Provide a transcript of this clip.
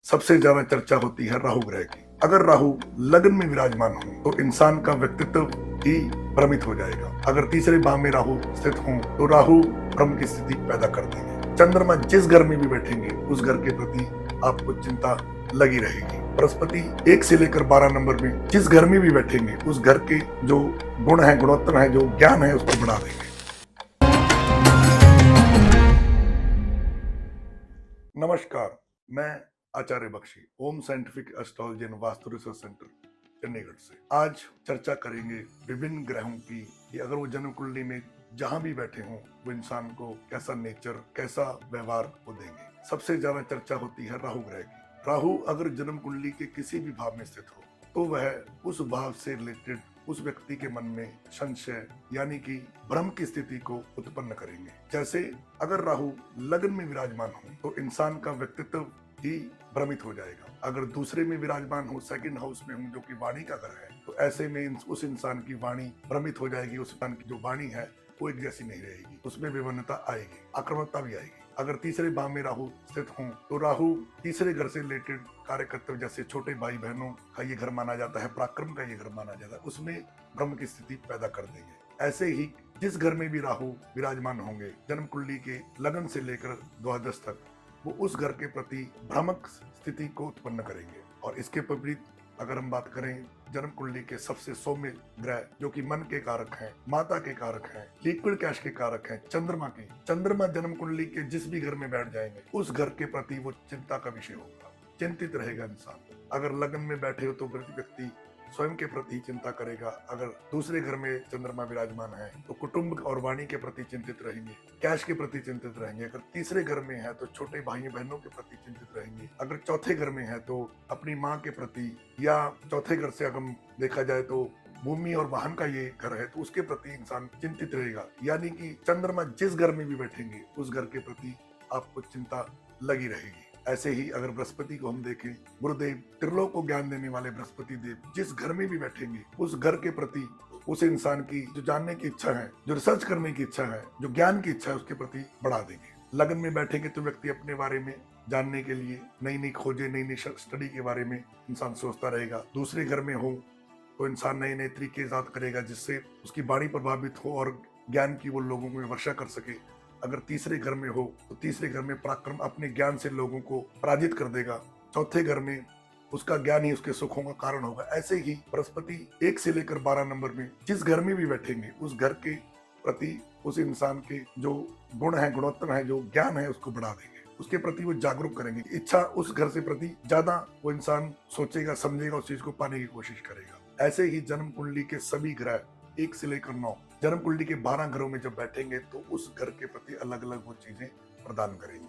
सबसे ज्यादा चर्चा होती है राहु ग्रह की। अगर राहु लग्न में विराजमान हो तो इंसान का व्यक्तित्व ही भ्रमित हो जाएगा। अगर तीसरे भाव में राहु स्थित हो तो राहु भ्रम की स्थिति पैदा कर देंगे। चंद्रमा जिस घर में भी बैठेंगे उस घर के प्रति आपको चिंता लगी रहेगी। बृहस्पति 1 से लेकर 12 नंबर में जिस घर में भी बैठेंगे उस घर के जो गुण है, गुणोत्तर है, जो ज्ञान है उसको बढ़ा देंगे। नमस्कार, मैं Acharya Bakshi, Om scientific astrology and vastu research centre Chandigarh से। आज चर्चा करेंगे विभिन्न ग्रहों की कि अगर वो जन्म कुंडली में जहां भी बैठे हों वो इंसान को कैसा नेचर, कैसा व्यवहार वो देंगे। सबसे ज्यादा चर्चा होती है राहु ग्रह की। राहु अगर जन्म कुंडली के किसी भी भाव में स्थित हो तो वह उस भाव से रिलेटेड उस व्यक्ति के मन में संशय यानी कि भ्रम की स्थिति को उत्पन्न करेंगे। जैसे अगर राहु लग्न में विराजमान हो तो इंसान का व्यक्तित्व ही भ्रमित हो जाएगा। अगर दूसरे में विराजमान हो, सेकंड हाउस में हो जो कि वाणी का घर है, तो ऐसे में उस इंसान की वाणी भ्रमित हो जाएगी। उस इंसान की जो वाणी है वो एक जैसी नहीं रहेगी, उसमें विभिन्नता आएगी, आक्रामकता भी आएगी। अगर तीसरे भाव में राहु स्थित हो तो राहु तीसरे घर से रिलेटेड कार्य कर्तव्य, जैसे छोटे भाई बहनों का ये घर माना जाता है, पराक्रम का ये घर माना जाता है, उसमें भ्रम की स्थिति पैदा कर देंगे। ऐसे ही जिस घर में भी राहु विराजमान होंगे जन्म कुंडली के लगन से लेकर द्वादश तक, वो उस घर के प्रति भ्रामक स्थिति को उत्पन्न करेंगे। और इसके विपरीत अगर हम बात करें जन्म कुंडली के सबसे सौम्य ग्रह जो कि मन के कारक हैं, माता के कारक हैं, लिक्विड कैश के कारक हैं, चंद्रमा जन्म कुंडली के जिस भी घर में बैठ जाएंगे उस घर के प्रति वो चिंता का विषय होगा, चिंतित रहेगा इंसान। अगर लगन में बैठे हो तो व्यक्ति स्वयं के प्रति चिंता करेगा। अगर दूसरे घर में चंद्रमा विराजमान है तो कुटुंब और वाणी के प्रति चिंतित रहेंगे, कैश के प्रति चिंतित रहेंगे। अगर तीसरे घर में है तो छोटे भाई बहनों के प्रति चिंतित रहेंगे। अगर चौथे घर में है तो अपनी माँ के प्रति, या चौथे घर से अगर देखा जाए तो भूमि और वाहन का ये घर है तो उसके प्रति इंसान चिंतित रहेगा। यानी कि चंद्रमा जिस घर में भी बैठेंगे उस घर के प्रति आपको चिंता लगी रहेगी। ऐसे ही अगर बृहस्पति को हम देखें, गुरुदेव त्रिलोक को ज्ञान देने वाले बृहस्पति देव जिस घर में भी बैठेंगे उस घर के प्रति उस इंसान की जो जानने की इच्छा है, जो रिसर्च करने की इच्छा है, जो ज्ञान की इच्छा है उसके प्रति बढ़ा देंगे। लगन में बैठेंगे तो व्यक्ति अपने बारे में जानने के लिए नई नई खोजें, नई नई स्टडी के बारे में इंसान सोचता रहेगा। दूसरे घर में हो तो इंसान नए नए तरीके ईजाद करेगा जिससे उसकी वाणी प्रभावित हो और ज्ञान की वो लोगों में वर्षा कर सके। अगर तीसरे घर में हो तो तीसरे घर में पराक्रम अपने ज्ञान से लोगों को पराजित कर देगा। चौथे घर में उसका ज्ञान ही उसके सुखों का कारण होगा। ऐसे ही बृहस्पति 1 से लेकर 12 नंबर में जिस घर में भी बैठेंगे उस घर के प्रति उस इंसान के जो गुण है, गुणोत्तर है, जो ज्ञान है उसको बढ़ा देंगे, उसके प्रति वो जागरूक करेंगे। इच्छा उस घर से प्रति ज्यादा वो इंसान सोचेगा, समझेगा, उस चीज को पाने की कोशिश करेगा। ऐसे ही जन्म कुंडली के सभी ग्रह 1 से लेकर 9 जन्म कुंडली के 12 घरों में जब बैठेंगे तो उस घर के प्रति अलग अलग वो चीजें प्रदान करेंगे।